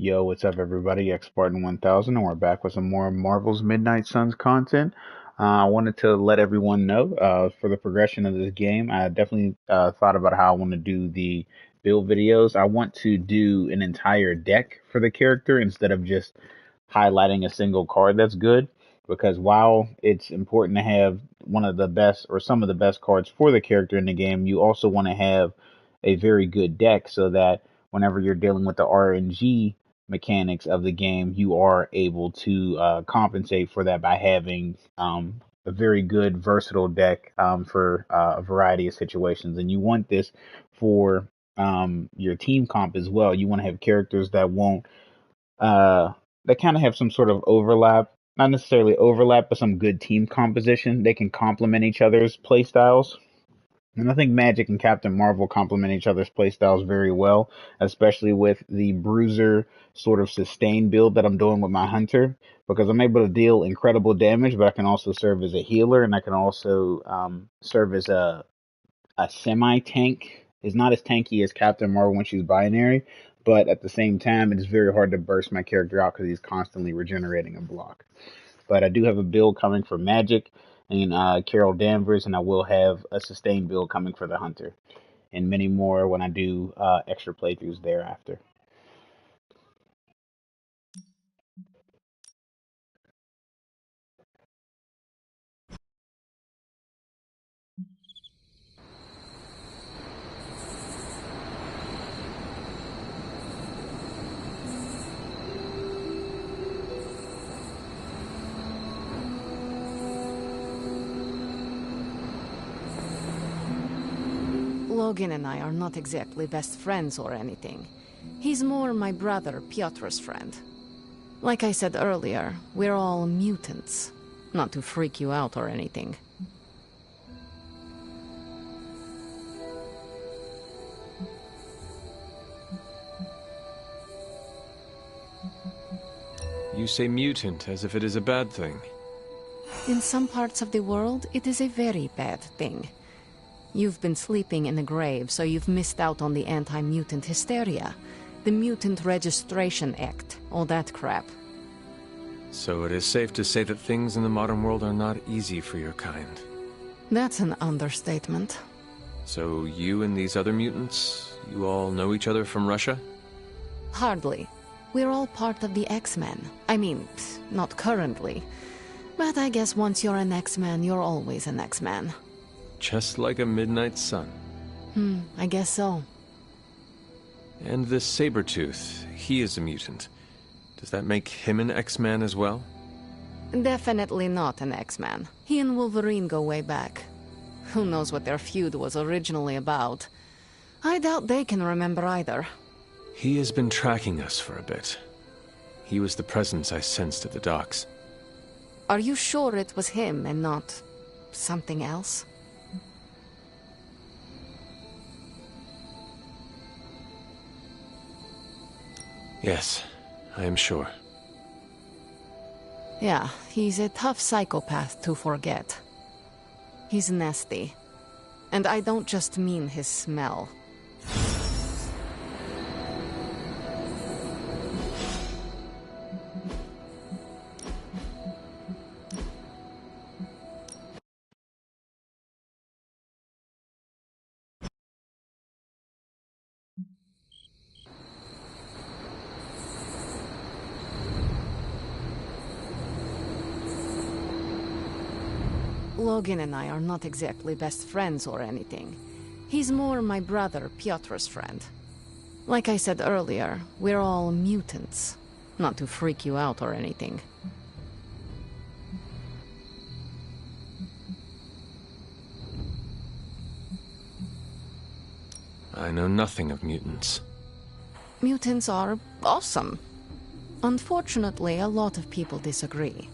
Yo, what's up, everybody? X Spartan 1000, and we're back with some more Marvel's Midnight Suns content. I wanted to let everyone know for the progression of this game, I definitely thought about how I want to do the build videos. I want to do an entire deck for the character instead of just highlighting a single card that's good. Because while it's important to have one of the best or some of the best cards for the character in the game, you also want to have a very good deck so that whenever you're dealing with the RNG mechanics of the game, you are able to compensate for that by having a very good, versatile deck for a variety of situations. And you want this for your team comp as well. You want to have characters that won't, that kind of have some sort of overlap. Not necessarily overlap, but some good team composition. They can complement each other's play styles. And I think Magic and Captain Marvel complement each other's playstyles very well, especially with the Bruiser sort of sustain build that I'm doing with my Hunter, because I'm able to deal incredible damage, but I can also serve as a healer, and I can also serve as a semi tank. Is not as tanky as Captain Marvel when she's binary, but at the same time, it is very hard to burst my character out because he's constantly regenerating a block. But I do have a build coming for Magic and Carol Danvers, and I will have a sustained build coming for the Hunter, and many more when I do extra playthroughs thereafter. Logan and I are not exactly best friends or anything. He's more my brother Piotr's friend. Like I said earlier, we're all mutants. Not to freak you out or anything. You say mutant as if it is a bad thing. In some parts of the world, it is a very bad thing. You've been sleeping in a grave, so you've missed out on the anti-mutant hysteria. The Mutant Registration Act, all that crap. So it is safe to say that things in the modern world are not easy for your kind. That's an understatement. So you and these other mutants, you all know each other from Russia? Hardly. We're all part of the X-Men. I mean, not currently. But I guess once you're an X-Man, you're always an X-Man. Just like a midnight sun. I guess so. And this Sabretooth, he is a mutant. Does that make him an X-Man as well? Definitely not an X-Man. He and Wolverine go way back. Who knows what their feud was originally about? I doubt they can remember either. He has been tracking us for a bit. He was the presence I sensed at the docks. Are you sure it was him and not something else? Yes, I am sure. Yeah, he's a tough psychopath to forget. He's nasty. And I don't just mean his smell. Logan and I are not exactly best friends or anything. He's more my brother Piotr's friend. Like I said earlier, we're all mutants. Not to freak you out or anything. I know nothing of mutants. Mutants are awesome. Unfortunately, a lot of people disagree.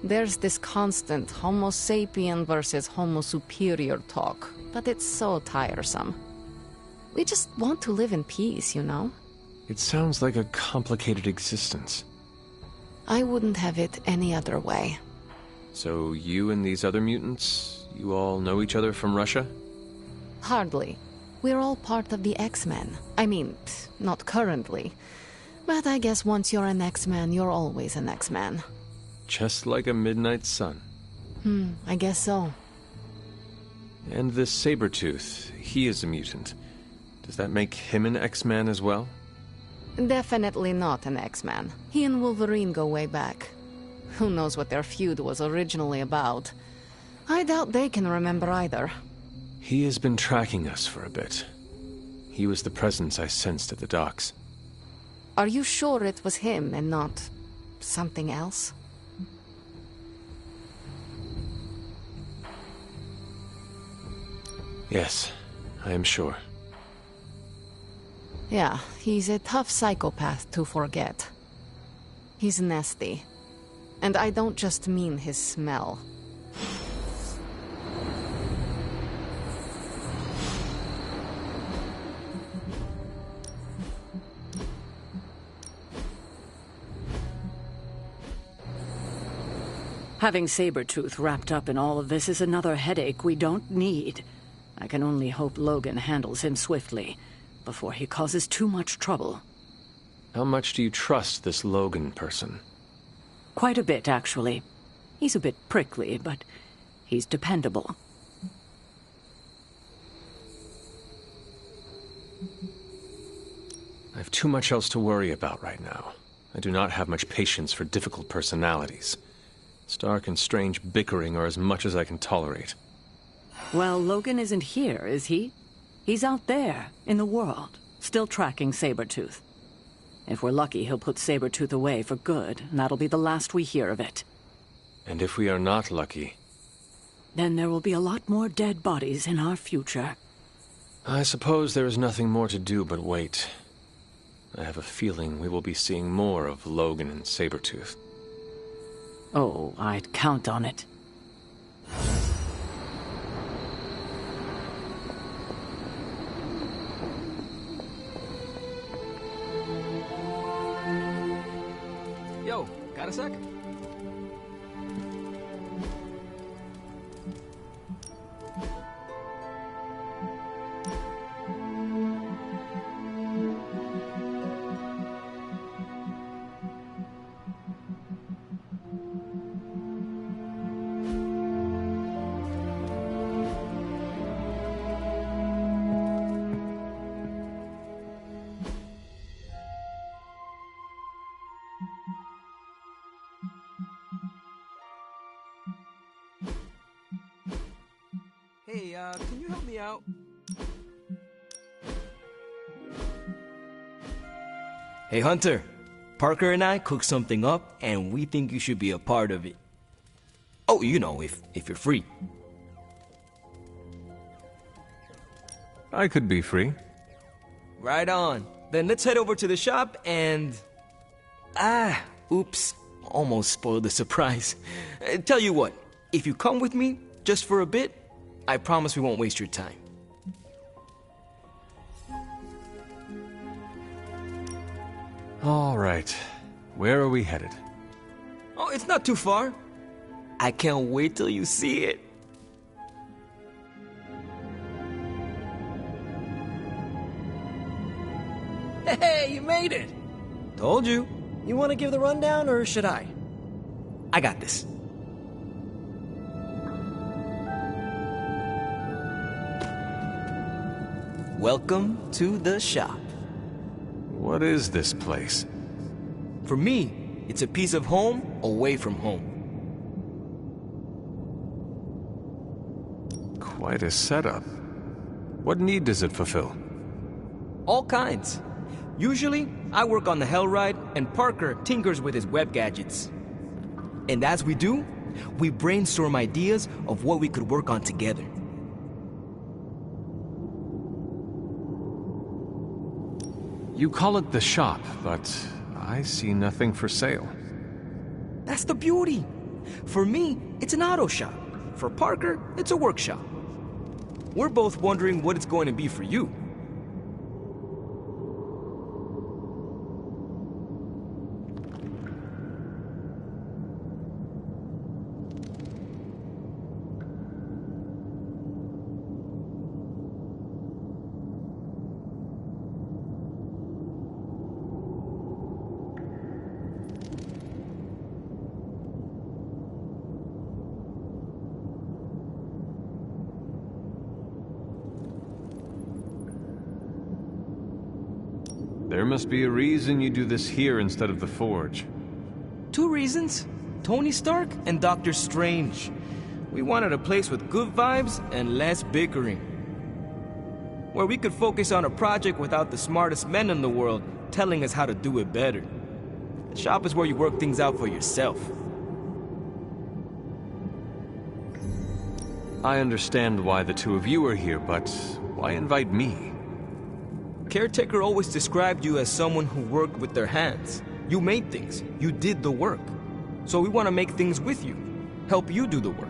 There's this constant Homo sapien versus Homo superior talk, but it's so tiresome. We just want to live in peace, you know? It sounds like a complicated existence. I wouldn't have it any other way. So you and these other mutants, you all know each other from Russia? Hardly. We're all part of the X-Men. I mean, not currently. But I guess once you're an X-Man, you're always an X-Man. Just like a midnight sun. I guess so. And this Sabretooth, he is a mutant. Does that make him an X-Man as well? Definitely not an X-Man. He and Wolverine go way back. Who knows what their feud was originally about? I doubt they can remember either. He has been tracking us for a bit. He was the presence I sensed at the docks. Are you sure it was him and not something else? Yes, I am sure. Yeah, he's a tough psychopath to forget. He's nasty. And I don't just mean his smell. Having Sabretooth wrapped up in all of this is another headache we don't need. I can only hope Logan handles him swiftly, before he causes too much trouble. How much do you trust this Logan person? Quite a bit, actually. He's a bit prickly, but he's dependable. I have too much else to worry about right now. I do not have much patience for difficult personalities. Stark and Strange bickering are as much as I can tolerate. Well, Logan isn't here, is he? He's out there, in the world, still tracking Sabretooth. If we're lucky, he'll put Sabretooth away for good, and that'll be the last we hear of it. And if we are not lucky? Then there will be a lot more dead bodies in our future. I suppose there is nothing more to do but wait. I have a feeling we will be seeing more of Logan and Sabretooth. Oh, I'd count on it. Yo, got a sec? Hey, can you help me out? Hey Hunter, Parker and I cooked something up and we think you should be a part of it. Oh, you know, if you're free. I could be free. Right on. Then let's head over to the shop and... oops. Almost spoiled the surprise. Tell you what, if you come with me, just for a bit, I promise we won't waste your time. All right. Where are we headed? Oh, it's not too far. I can't wait till you see it. Hey, you made it! Told you. You want to give the rundown, or should I? I got this. Welcome to the shop. What is this place? For me, it's a piece of home away from home. Quite a setup. What need does it fulfill? All kinds. Usually, I work on the Hellride, and Parker tinkers with his web gadgets. And as we do, we brainstorm ideas of what we could work on together. You call it the shop, but I see nothing for sale. That's the beauty. For me, it's an auto shop. For Parker, it's a workshop. We're both wondering what it's going to be for you. There must be a reason you do this here instead of the Forge. 2 reasons. Tony Stark and Doctor Strange. We wanted a place with good vibes and less bickering. Where we could focus on a project without the smartest men in the world telling us how to do it better. The shop is where you work things out for yourself. I understand why the 2 of you are here, but why invite me? Caretaker always described you as someone who worked with their hands. You made things. You did the work. So we want to make things with you. Help you do the work.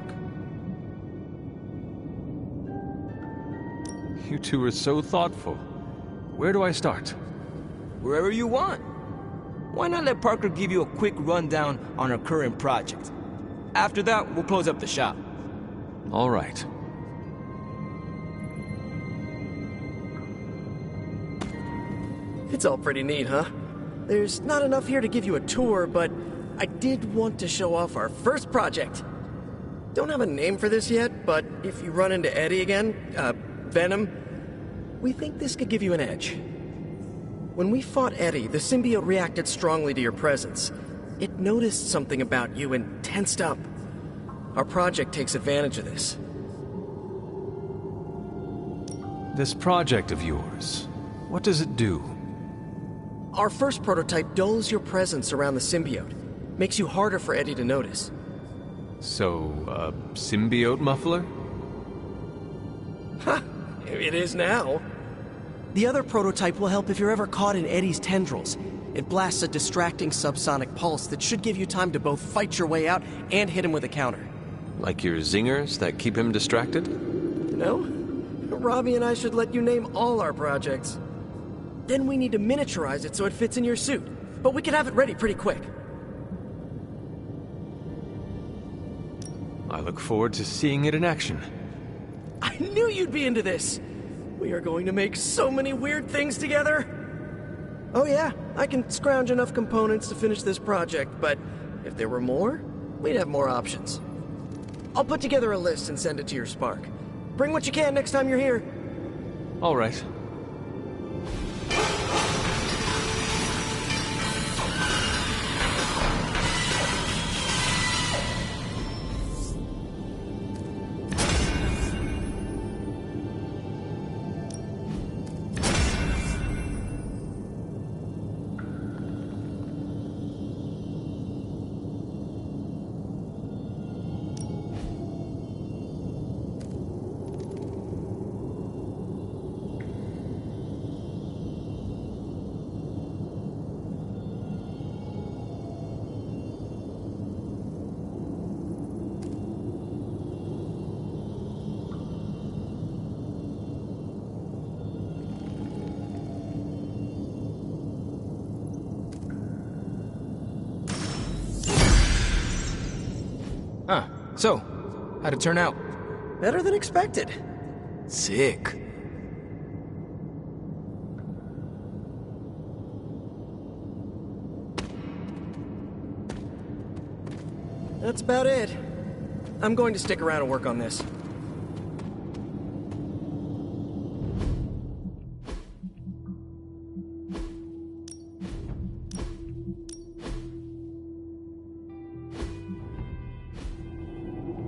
You 2 are so thoughtful. Where do I start? Wherever you want. Why not let Parker give you a quick rundown on our current project? After that, we'll close up the shop. All right. It's all pretty neat, huh? There's not enough here to give you a tour, but I did want to show off our first project. Don't have a name for this yet, but if you run into Eddie again, Venom, we think this could give you an edge. When we fought Eddie, the symbiote reacted strongly to your presence. It noticed something about you and tensed up. Our project takes advantage of this. This project of yours, what does it do? Our first prototype dulls your presence around the symbiote. Makes you harder for Eddie to notice. So, symbiote muffler? Ha! It is now. The other prototype will help if you're ever caught in Eddie's tendrils. It blasts a distracting subsonic pulse that should give you time to both fight your way out and hit him with a counter. Like your zingers that keep him distracted? No? Robbie and I should let you name all our projects. Then we need to miniaturize it so it fits in your suit. But we can have it ready pretty quick. I look forward to seeing it in action. I knew you'd be into this! We are going to make so many weird things together! Oh yeah, I can scrounge enough components to finish this project, but if there were more, we'd have more options. I'll put together a list and send it to your Spark. Bring what you can next time you're here. All right. So, how'd it turn out? Better than expected. Sick. That's about it. I'm going to stick around and work on this.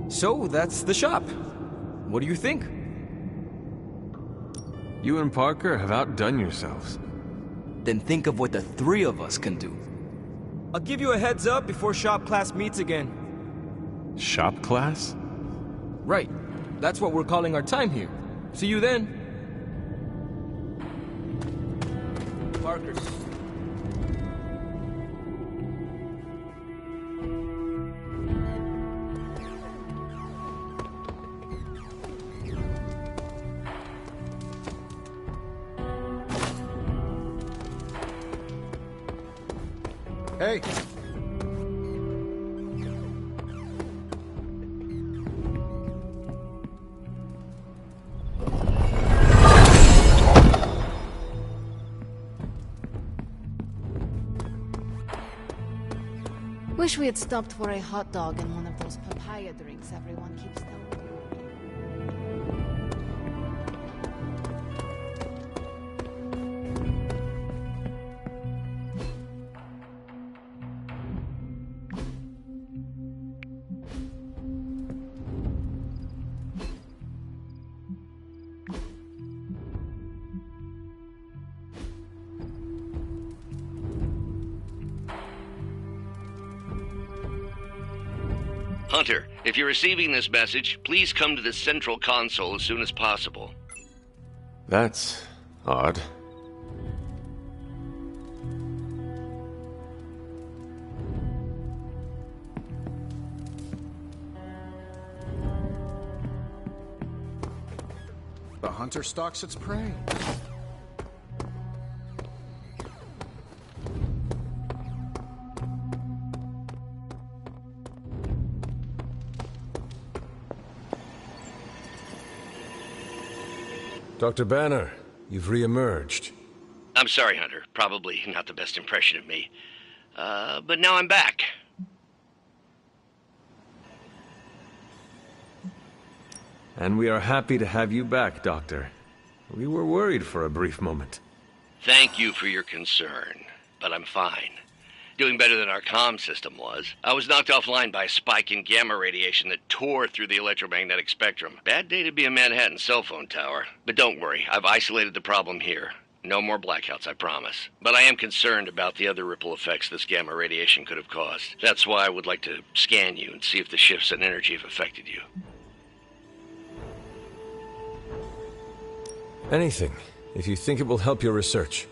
So, that's the shop. What do you think? You and Parker have outdone yourselves. Then think of what the 3 of us can do. I'll give you a heads up before shop class meets again. Shop class? Right. That's what we're calling our time here. See you then. Parker. Hey! Wish we had stopped for a hot dog and one of those papaya drinks everyone keeps telling me. Hunter, if you're receiving this message, please come to the central console as soon as possible. That's odd. The hunter stalks its prey. Dr. Banner, you've re-emerged. I'm sorry, Hunter. Probably not the best impression of me. But now I'm back. And we are happy to have you back, Doctor. We were worried for a brief moment. Thank you for your concern, but I'm fine. Doing better than our comm system was. I was knocked offline by a spike in gamma radiation that tore through the electromagnetic spectrum. Bad day to be a Manhattan cell phone tower. But don't worry, I've isolated the problem here. No more blackouts, I promise. But I am concerned about the other ripple effects this gamma radiation could have caused. That's why I would like to scan you and see if the shifts in energy have affected you. Anything, if you think it will help your research.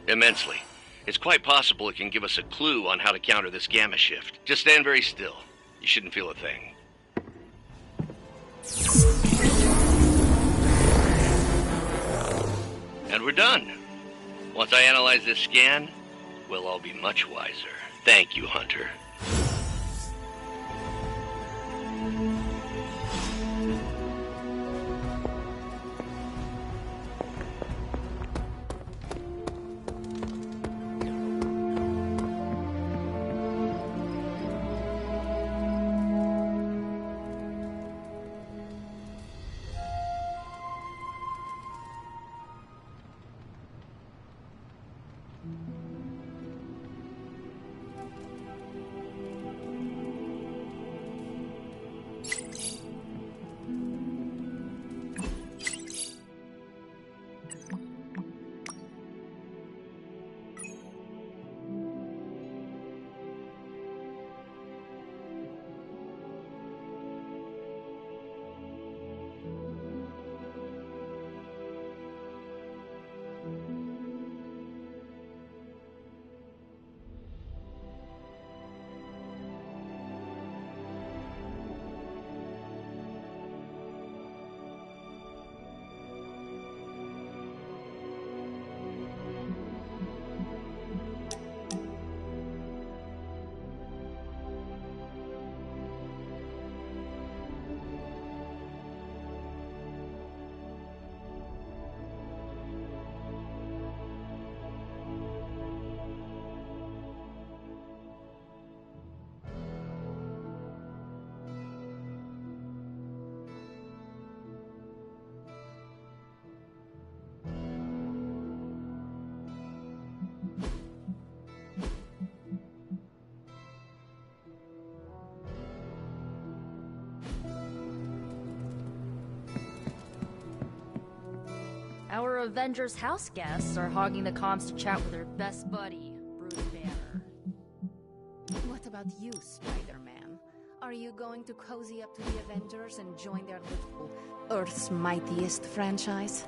Immensely. It's quite possible it can give us a clue on how to counter this gamma shift. Just stand very still. You shouldn't feel a thing. And we're done. Once I analyze this scan, we'll all be much wiser. Thank you, Hunter. Our Avengers house guests are hogging the comms to chat with their best buddy, Bruce Banner. What about you, Spider-Man? Are you going to cozy up to the Avengers and join their little Earth's mightiest franchise?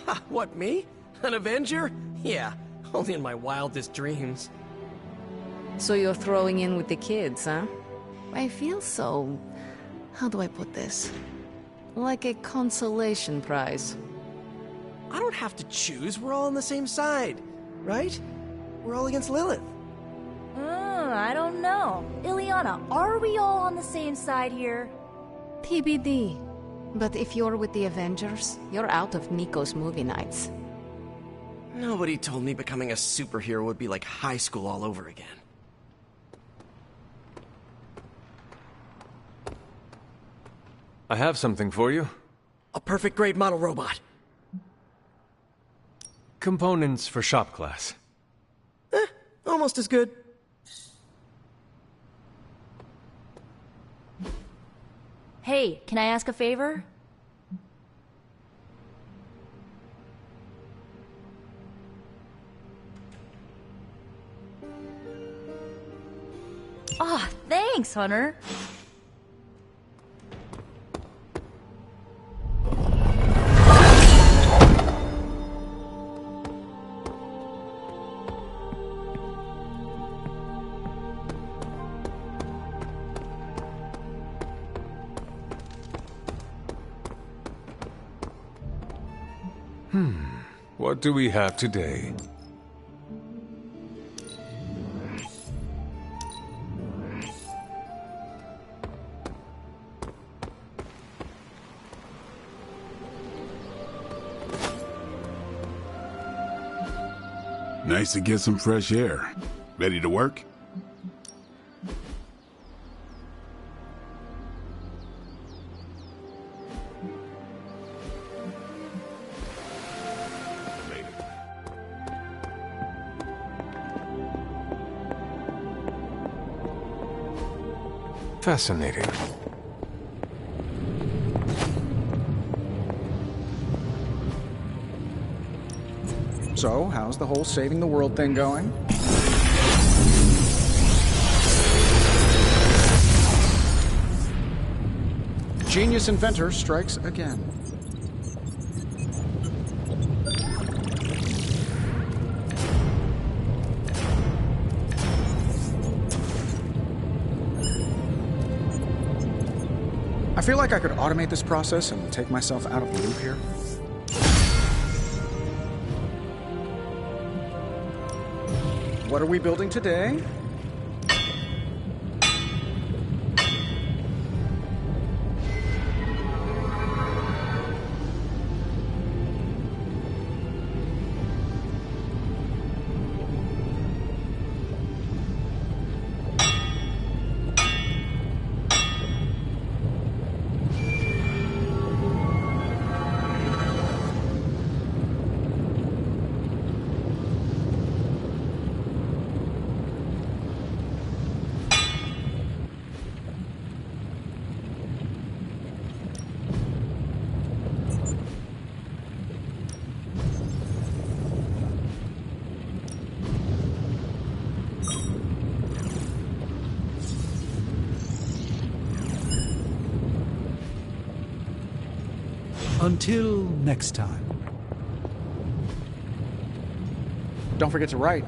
Ha, what, me? An Avenger? Yeah, only in my wildest dreams. So you're throwing in with the kids, huh? I feel so... how do I put this? Like a consolation prize. I don't have to choose, we're all on the same side, right? We're all against Lilith. I don't know. Ileana, are we all on the same side here? TBD. But if you're with the Avengers, you're out of Nico's movie nights. Nobody told me becoming a superhero would be like high school all over again. I have something for you. A perfect grade model robot. Components for shop class. Almost as good. Hey, can I ask a favor? Ah, thanks, Hunter. What do we have today? Nice to get some fresh air. Ready to work? Fascinating. So, how's the whole saving the world thing going? Genius inventor strikes again. I feel like I could automate this process and take myself out of the loop here. What are we building today? Until next time. Don't forget to write.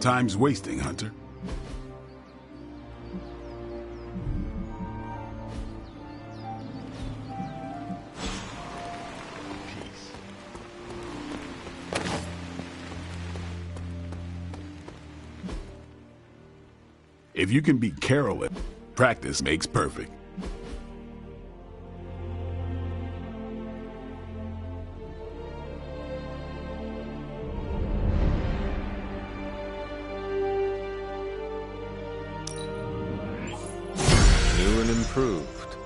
Time's wasting, Hunter. If you can beat Carolyn, practice makes perfect. New and improved.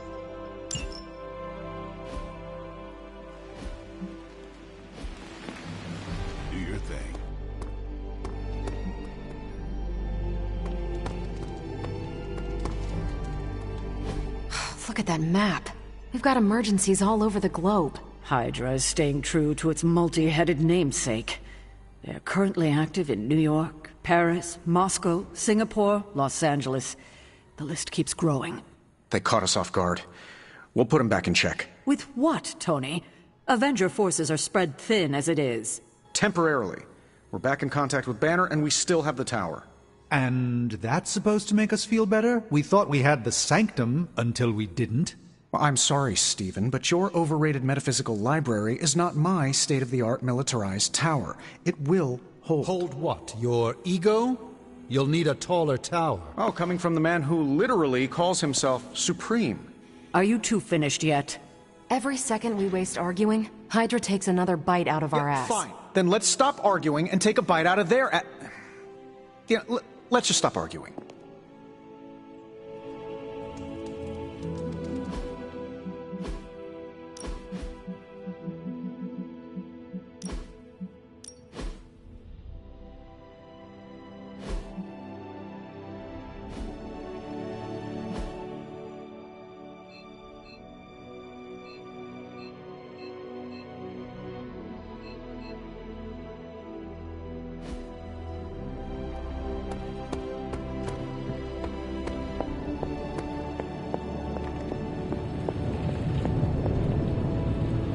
Do your thing. Look at that map. We've got emergencies all over the globe. Hydra is staying true to its multi-headed namesake. They're currently active in New York, Paris, Moscow, Singapore, Los Angeles. The list keeps growing. They caught us off guard. We'll put them back in check. With what, Tony? Avenger forces are spread thin as it is. Temporarily. We're back in contact with Banner, and we still have the tower. And that's supposed to make us feel better? We thought we had the Sanctum until we didn't. Well, I'm sorry, Stephen, but your overrated metaphysical library is not my state-of-the-art militarized tower. It will hold. Hold what? Your ego? You'll need a taller tower. Oh, coming from the man who literally calls himself Supreme. Are you two finished yet? Every second we waste arguing, Hydra takes another bite out of our ass. Fine. Then let's stop arguing and take a bite out of their ass. Yeah, let's just stop arguing.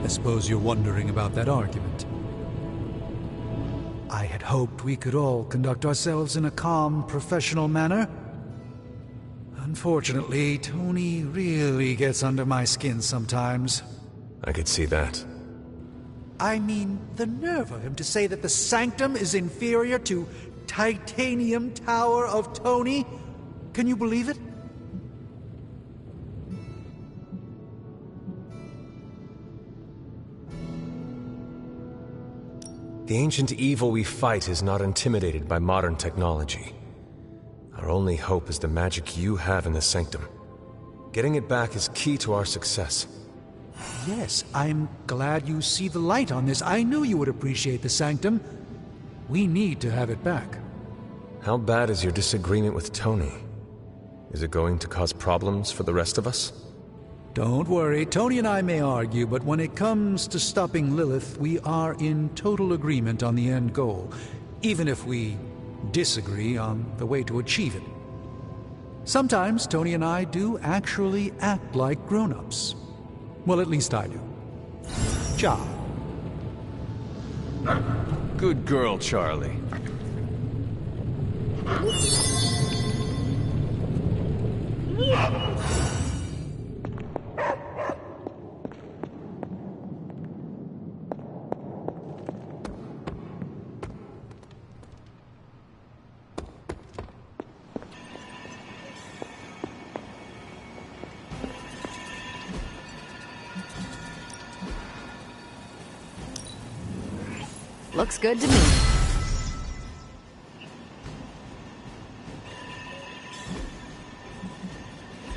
I suppose you're wondering about that argument. I had hoped we could all conduct ourselves in a calm, professional manner. Unfortunately, Tony really gets under my skin sometimes. I could see that. I mean, the nerve of him to say that the Sanctum is inferior to Titanium Tower of Tony? Can you believe it? The ancient evil we fight is not intimidated by modern technology. Our only hope is the magic you have in the Sanctum. Getting it back is key to our success. Yes, I'm glad you see the light on this. I knew you would appreciate the Sanctum. We need to have it back. How bad is your disagreement with Tony? Is it going to cause problems for the rest of us? Don't worry, Tony and I may argue, but when it comes to stopping Lilith, we are in total agreement on the end goal, even if we disagree on the way to achieve it. Sometimes Tony and I do actually act like grown-ups. Well, at least I do. Ciao. Good girl, Charlie. Looks good to me.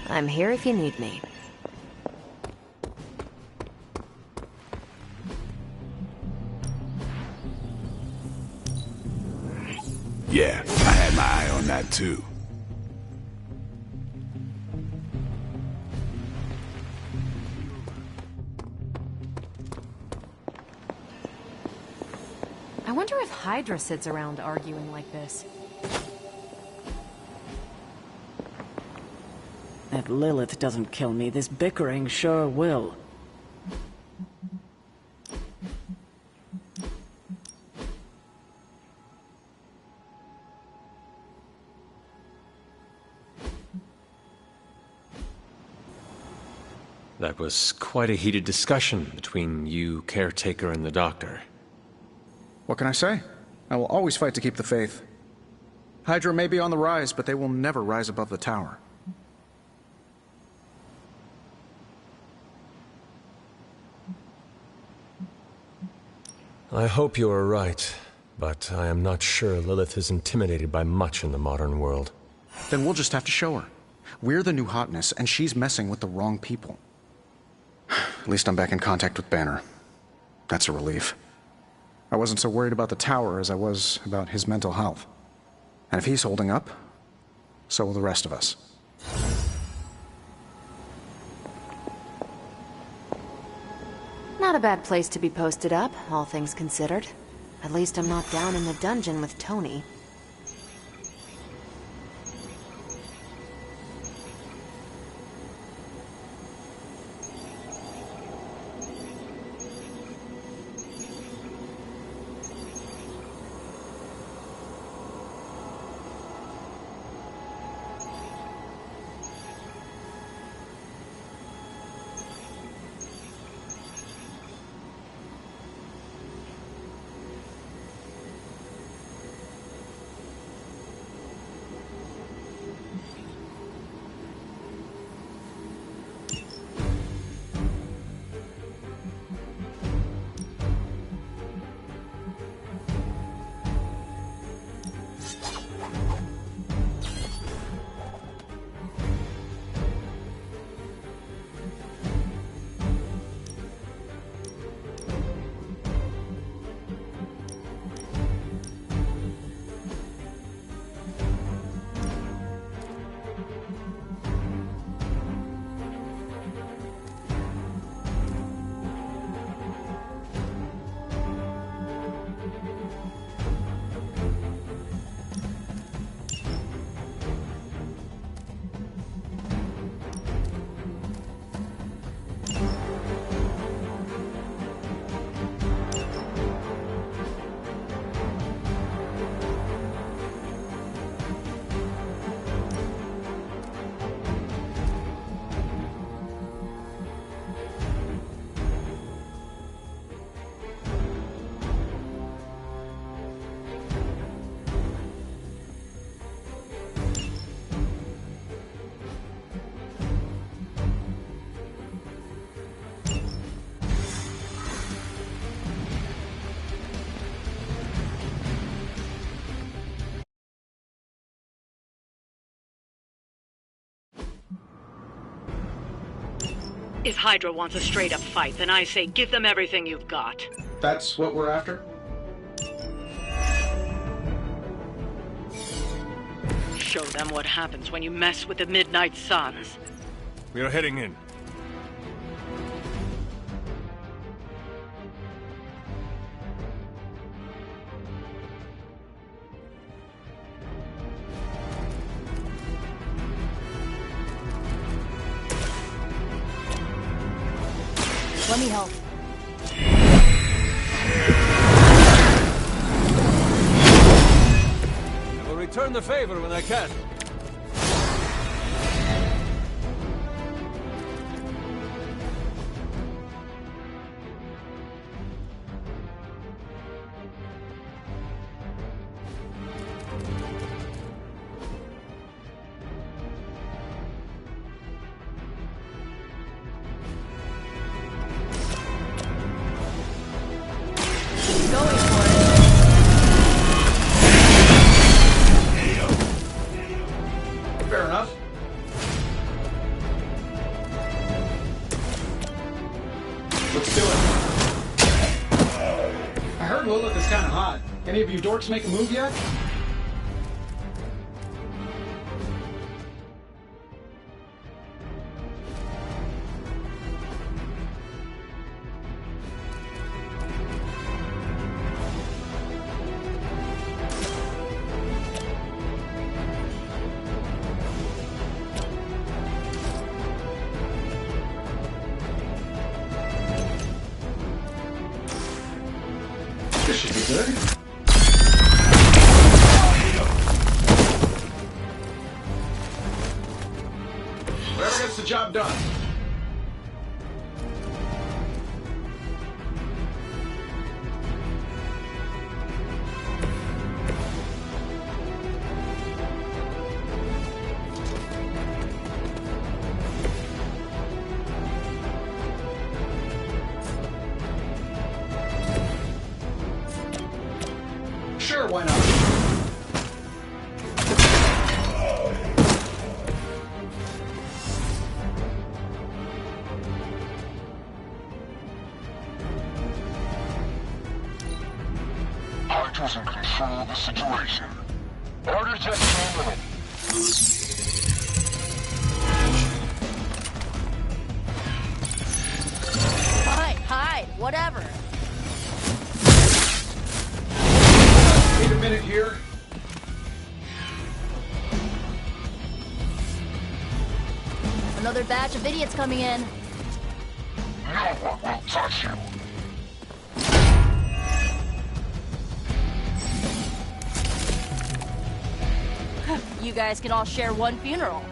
I'm here if you need me. Yeah, I had my eye on that too. I wonder if Hydra sits around arguing like this. If Lilith doesn't kill me, this bickering sure will. That was quite a heated discussion between you, Caretaker, and the Doctor. What can I say? I will always fight to keep the faith. Hydra may be on the rise, but they will never rise above the tower. I hope you are right, but I am not sure Lilith is intimidated by much in the modern world. Then we'll just have to show her. We're the new hotness, and she's messing with the wrong people. At least I'm back in contact with Banner. That's a relief. I wasn't so worried about the tower as I was about his mental health. And if he's holding up, so will the rest of us. Not a bad place to be posted up, all things considered. At least I'm not down in the dungeon with Tony. If Hydra wants a straight-up fight, then I say give them everything you've got. That's what we're after? Show them what happens when you mess with the Midnight Suns. We are heading in. Let me help. I will return the favor when I can. Fair enough. Let's do it. I heard Lilith is kind of hot. Any of you dorks make a move yet? good? Whoever gets the job done. Sure, why not? Hydra's in control of the situation. Order just came in. Hide, whatever. Wait a minute here. Another batch of idiots coming in. No one will touch you. You guys can all share one funeral.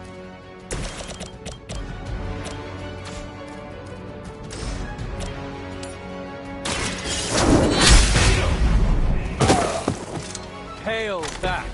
Hail that!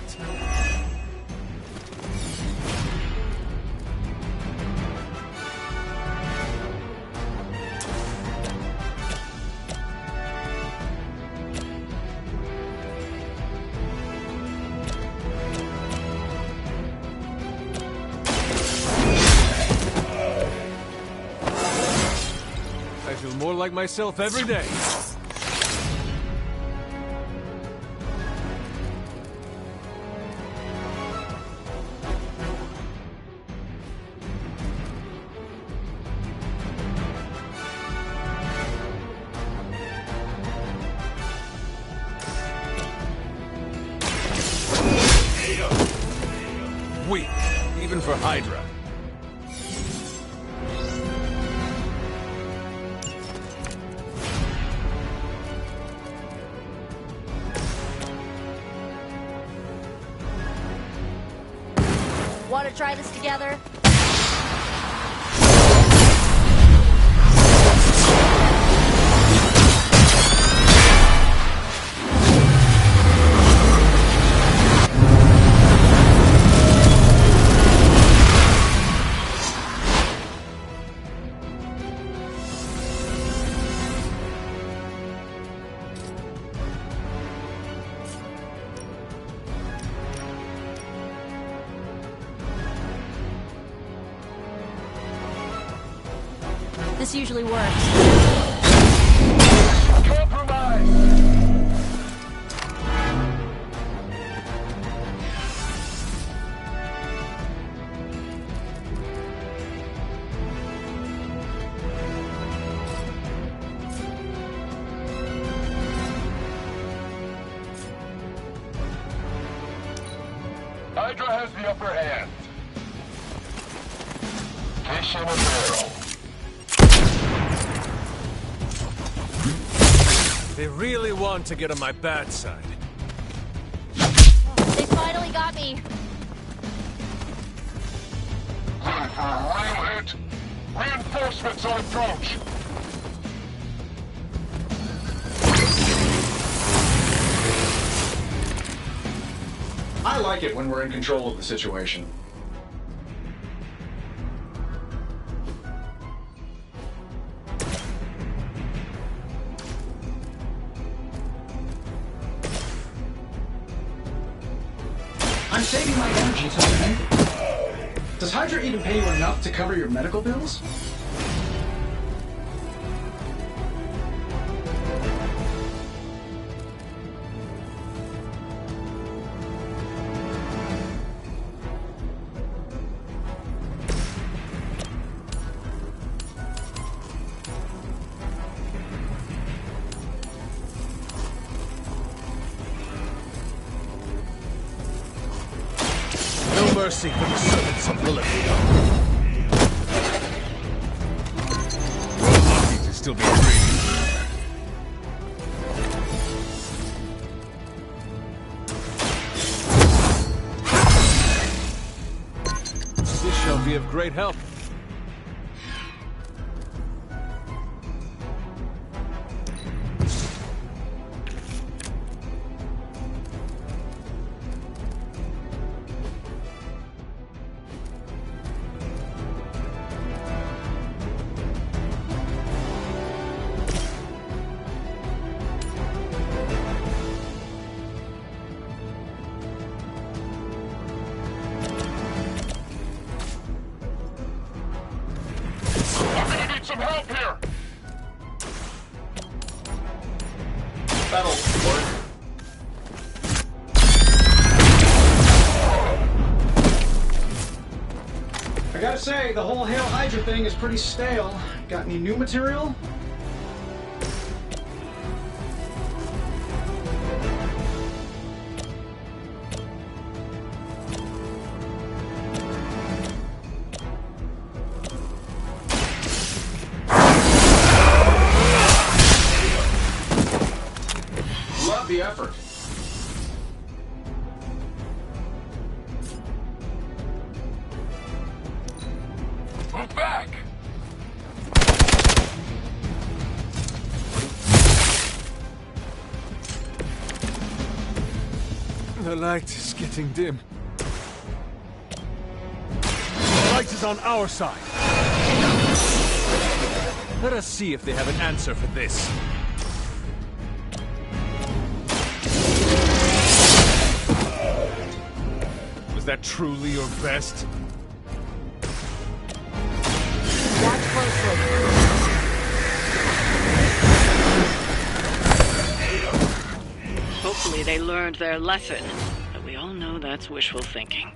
I feel more like myself every day. Weak, even for Hydra. Want to try this together? This usually works. Hydra has the upper hand. Fish in a barrel. They really want to get on my bad side. They finally got me. Ready for a real hit? Reinforcements on approach. I like it when we're in control of the situation. I'm saving my energy till the end. Does Hydra even pay you enough to cover your medical bills? No mercy for the servants of Lilith. We're lucky to still be free. be of great help. Some help here! That'll work. I gotta say, the whole Hail Hydra thing is pretty stale. Got any new material? The effort. Move back! The light is getting dim. The light is on our side. Let us see if they have an answer for this. Was that truly your best? Watch closely. Hopefully they learned their lesson, but we all know that's wishful thinking.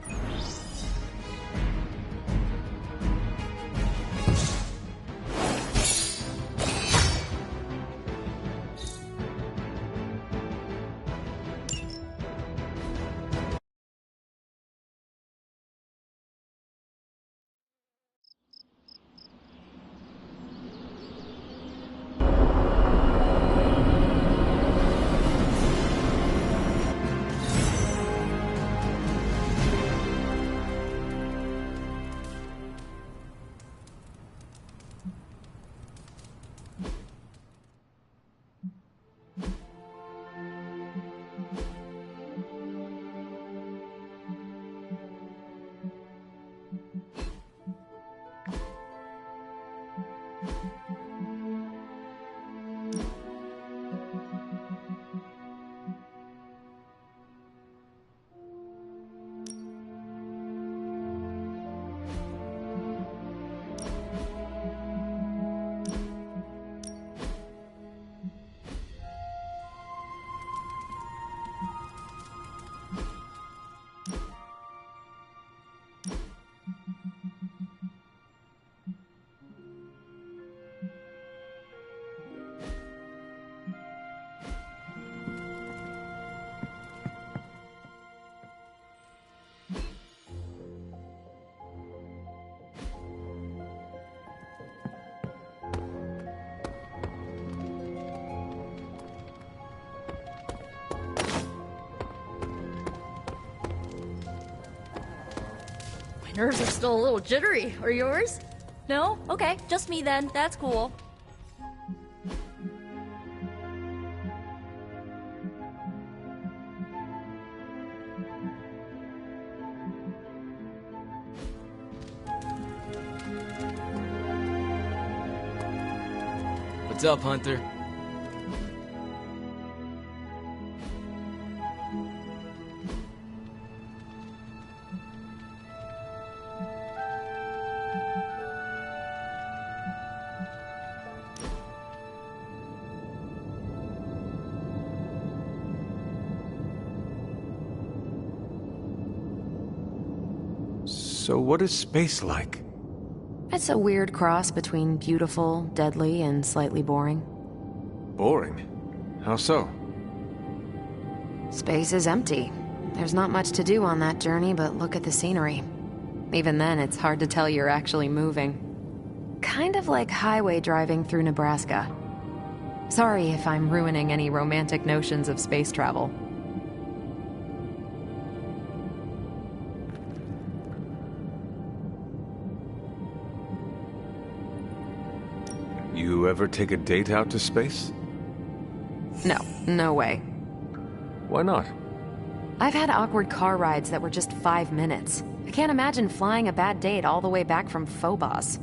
Nerves are still a little jittery. Are yours? No? Okay, just me then. That's cool. What's up, Hunter? So what is space like? It's a weird cross between beautiful, deadly, and slightly boring. Boring? How so? Space is empty. There's not much to do on that journey, but look at the scenery. Even then, it's hard to tell you're actually moving. Kind of like highway driving through Nebraska. Sorry if I'm ruining any romantic notions of space travel. You ever take a date out to space? No, no way. Why not? I've had awkward car rides that were just 5 minutes. I can't imagine flying a bad date all the way back from Phobos.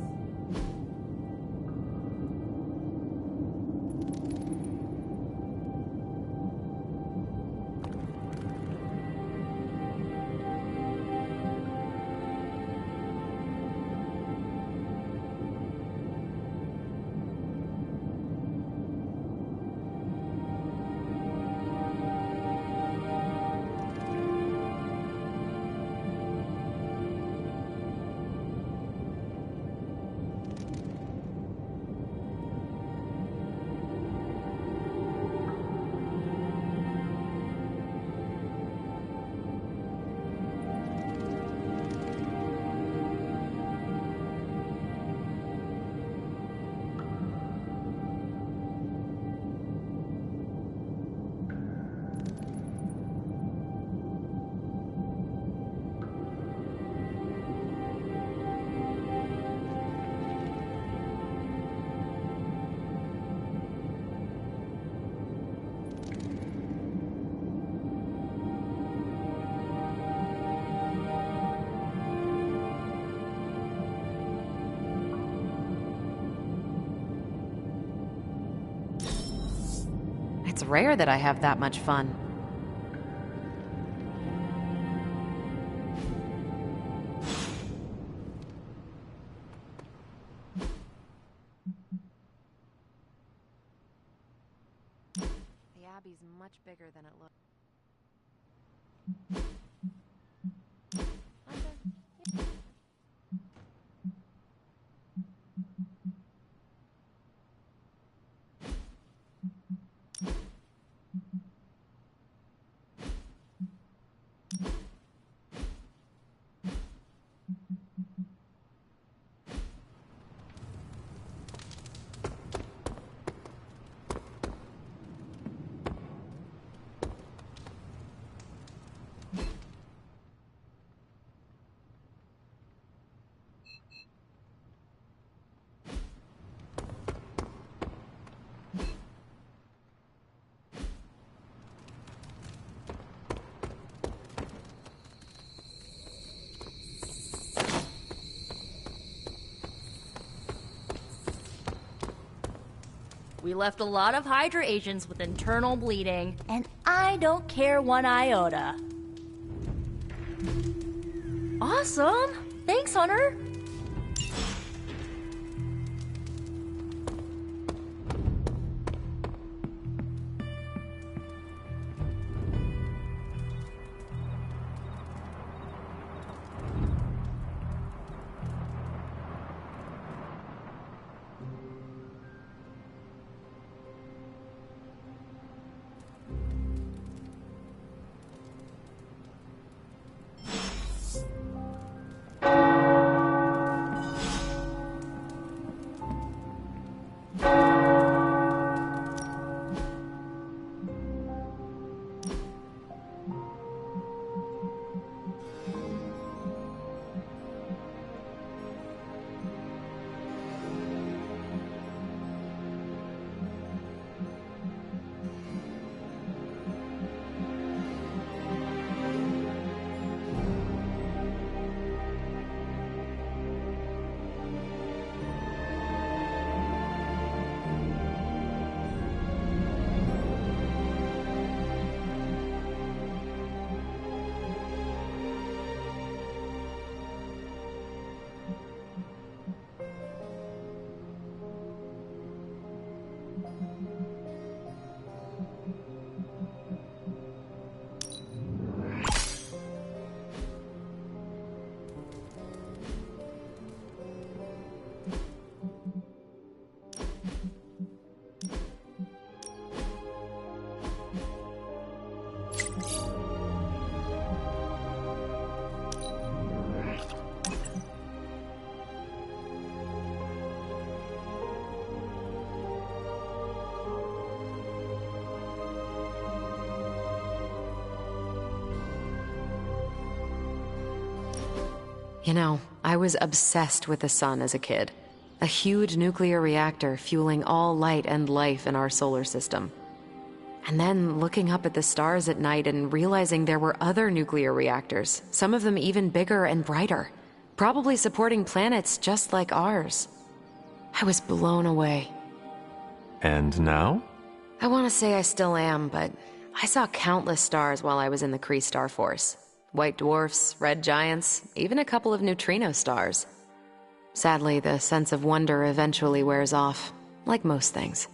It's rare that I have that much fun. The Abbey's much bigger than it looks. We left a lot of Hydra agents with internal bleeding, and I don't care one iota. Awesome! Thanks, Hunter! You know, I was obsessed with the sun as a kid. A huge nuclear reactor fueling all light and life in our solar system. And then looking up at the stars at night and realizing there were other nuclear reactors, some of them even bigger and brighter, probably supporting planets just like ours. I was blown away. And now? I want to say I still am, but I saw countless stars while I was in the Kree Star Force. White dwarfs, red giants, even a couple of neutrino stars. Sadly, the sense of wonder eventually wears off, like most things.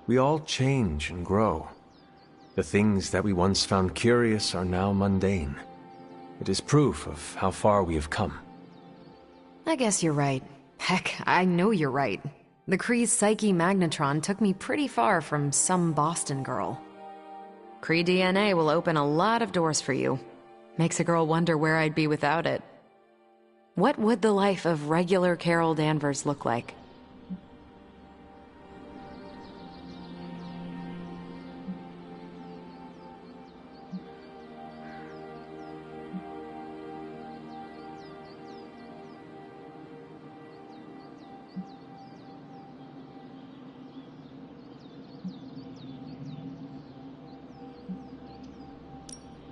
We all change and grow. The things that we once found curious are now mundane. It is proof of how far we have come. I guess you're right. Heck, I know you're right. The Kree's Psyche Magnetron took me pretty far from some Boston girl. Kree DNA will open a lot of doors for you. Makes a girl wonder where I'd be without it. What would the life of regular Carol Danvers look like?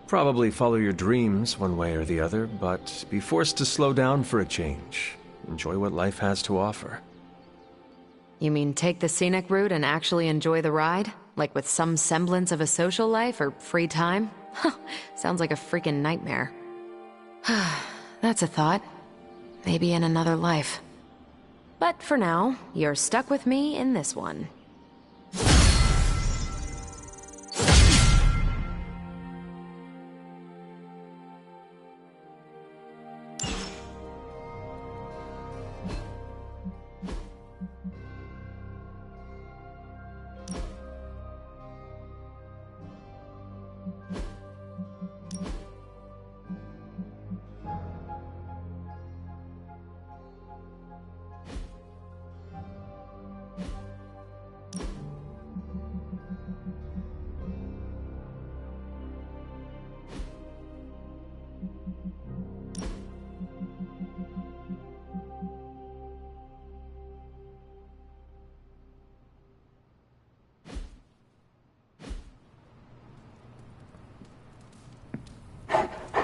Probably follow your dreams one way or the other, but be forced to slow down for a change. Enjoy what life has to offer. You mean take the scenic route and actually enjoy the ride? Like with some semblance of a social life or free time? Sounds like a freaking nightmare. That's a thought. Maybe in another life. But for now, you're stuck with me in this one.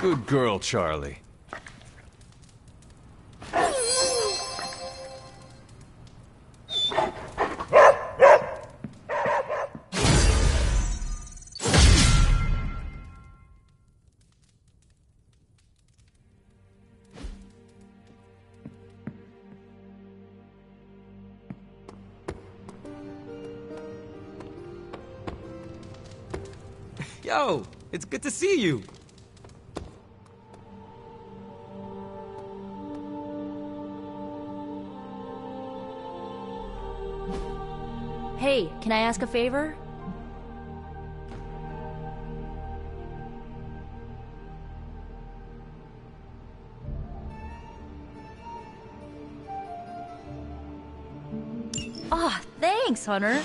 Good girl, Charlie. Yo, it's good to see you. Hey, can I ask a favor? Ah, thanks, Hunter.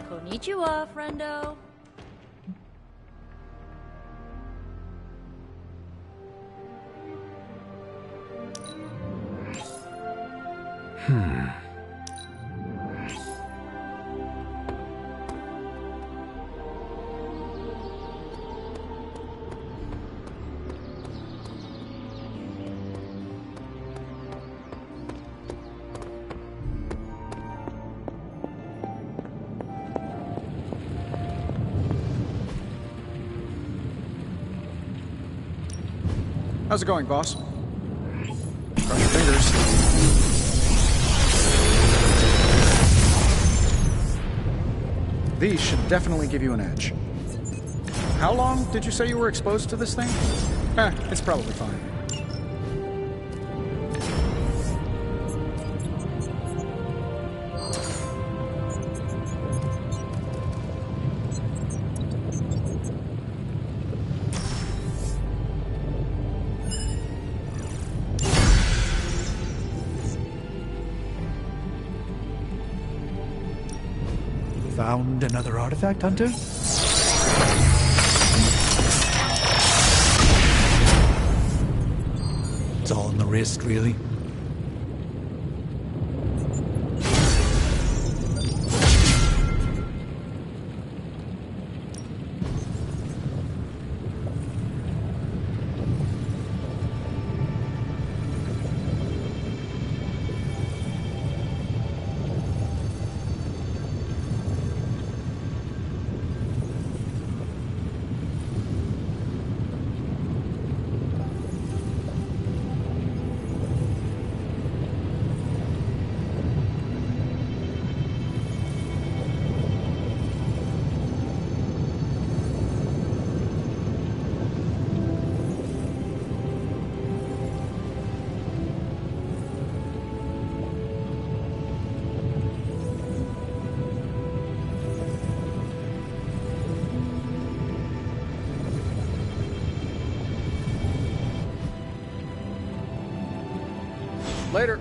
Konnichiwa, friendo. How's it going, boss? Cross your fingers. These should definitely give you an edge. How long did you say you were exposed to this thing? It's probably fine. Found another artifact, Hunter? It's all in the wrist, really. Later.